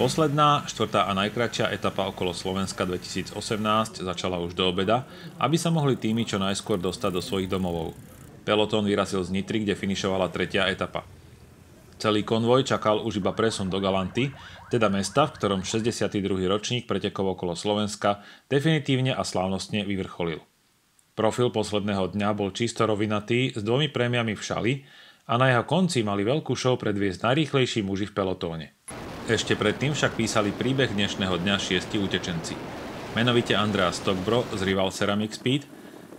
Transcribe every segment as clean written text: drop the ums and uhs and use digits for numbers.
Posledná, štvrtá a najkratšia etapa okolo Slovenska 2018 začala už do obeda, aby sa mohli týmy čo najskôr dostať do svojich domovov. Pelotón vyrazil z Nitry, kde finišovala tretia etapa. Celý konvoj čakal už iba presun do Galanty, teda mesta, v ktorom 62. ročník pretekov okolo Slovenska definitívne a slávnostne vyvrcholil. Profil posledného dňa bol čisto rovinatý s 2 prémiami v šali a na jeho konci mali veľkú show predviesť najrýchlejší muži v pelotóne. Ešte predtým však písali príbeh dnešného dňa 6 utečenci. Menovite Andrea Stockbro z Rival Ceramic Speed,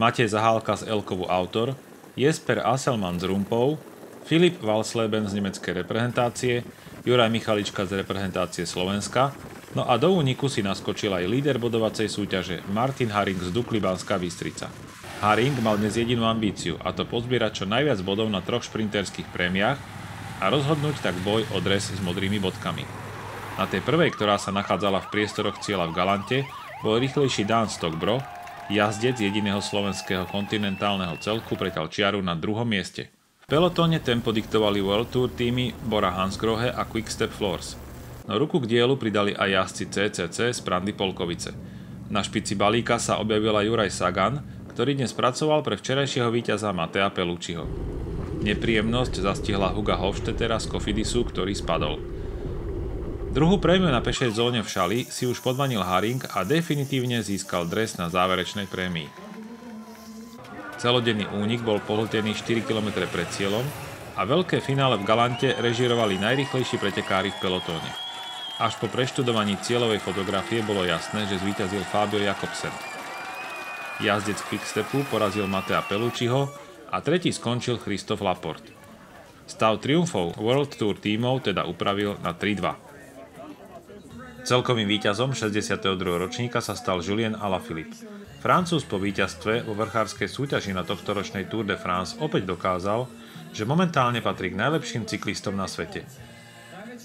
Matej Zahálka z Elkovu Autor, Jesper Asselmann z Rumpov, Filip Walsleben z nemeckej reprezentácie, Juraj Michalička z reprezentácie Slovenska, no a do úniku si naskočil aj líder bodovacej súťaže Martin Haring z Dukly Banská Bystrica. Haring mal dnes jedinú ambíciu, a to pozbierať čo najviac bodov na 3 šprinterských prémiách a rozhodnúť tak boj o dres s modrými bodkami. Na tej prvej, ktorá sa nachádzala v priestoroch cieľa v Galante, bol rýchlejší Dan Stockbro, jazdec jediného slovenského kontinentálneho celku preťal čiaru na 2. mieste. V pelotóne tempo diktovali World Tour týmy Bora Hansgrohe a Quickstep Floors. No ruku k dielu pridali aj jazdci CCC z Prandy Polkovice. Na špici balíka sa objavila Juraj Sagan, ktorý dnes pracoval pre včerajšieho víťaza Matea Pellucciho. Nepríjemnosť zastihla Huga Hofstettera z Cofidisu, ktorý spadol. Druhú prémiu na pešej zóne v šali si už podmanil Haring a definitívne získal dres na záverečnej prémii. Celodenný únik bol pohltený 4 km pred cieľom a veľké finále v Galante režírovali najrýchlejší pretekári v pelotóne. Až po preštudovaní cieľovej fotografie bolo jasné, že zvíťazil Fabio Jakobsen. Jazdec Quickstepu porazil Matea Pellucciho a tretí skončil Christophe Laporte. Stav triumfov World Tour tímov teda upravil na 3-2. Celkovým víťazom 62. ročníka sa stal Julien Alaphilippe. Francúz po víťazstve vo vrchárskej súťaži na tohtoročnej Tour de France opäť dokázal, že momentálne patrí k najlepším cyklistom na svete.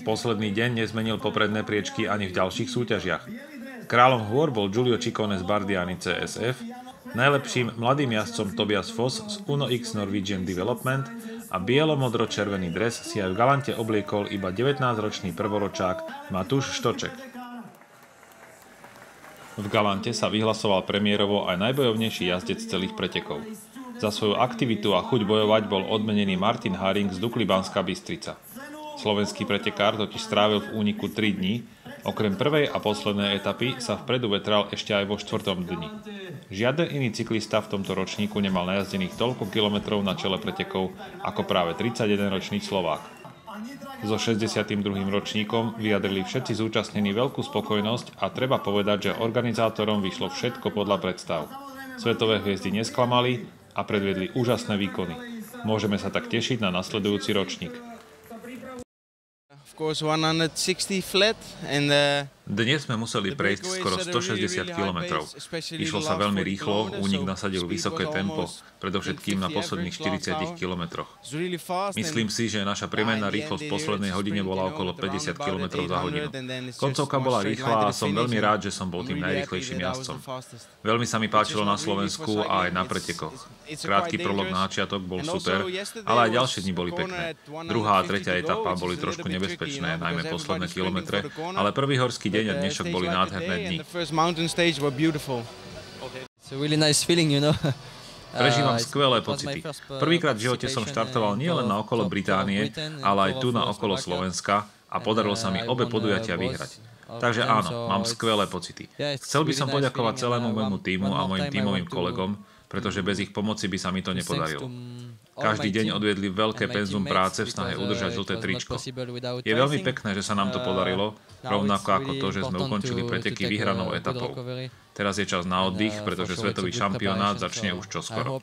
Posledný deň nezmenil popredné priečky ani v ďalších súťažiach. Kráľom hôr bol Giulio Ciccone z Bardiani CSF, najlepším mladým jazdcom Tobias Foss z Uno X Norwegian Development a bielo-modro-červený dres si aj v Galante obliekol iba 19-ročný prvoročák Matúš Štoček. V Galante sa vyhlasoval premiérovo aj najbojovnejší jazdec celých pretekov. Za svoju aktivitu a chuť bojovať bol odmenený Martin Haring z Dukly Banská Bystrica. Slovenský pretekár totiž strávil v úniku 3 dní, okrem prvej a poslednej etapy sa vpredu vetral ešte aj vo 4. dni. Žiaden iný cyklista v tomto ročníku nemal najazdených toľko kilometrov na čele pretekov ako práve 31-ročný Slovák. So 62. ročníkom vyjadrili všetci zúčastnení veľkú spokojnosť a treba povedať, že organizátorom vyšlo všetko podľa predstav. Svetové hviezdy nesklamali a predviedli úžasné výkony. Môžeme sa tak tešiť na nasledujúci ročník. Dnes sme museli prejsť skoro 160 km. Išlo sa veľmi rýchlo, únik nasadil vysoké tempo, predovšetkým na posledných 40 km. Myslím si, že naša priemerná rýchlosť v poslednej hodine bola okolo 50 km za hodinu. Koncovka bola rýchla a som veľmi rád, že som bol tým najrýchlejším jazdcom. Veľmi sa mi páčilo na Slovensku a aj na pretekoch. Krátky prolog na začiatok bol super, ale aj ďalšie dni boli pekné. Druhá a tretia etapa boli trošku nebezpečné, najmä posledné kilometre, ale prvý horský deň a dnešok boli nádherné dni. Prežívam skvelé pocity. Prvýkrát v živote som štartoval nielen na okolo Británie, ale aj tu na okolo Slovenska a podarilo sa mi obe podujatia vyhrať. Takže áno, mám skvelé pocity. Chcel by som poďakovať celému môjmu tímu a mojim tímovým kolegom, pretože bez ich pomoci by sa mi to nepodarilo. Každý deň odviedli veľké penzum práce v snahe udržať žlté tričko. Je veľmi pekné, že sa nám to podarilo, rovnako ako to, že sme ukončili preteky vyhranou etapou. Teraz je čas na oddych, pretože svetový šampionát začne už čoskoro.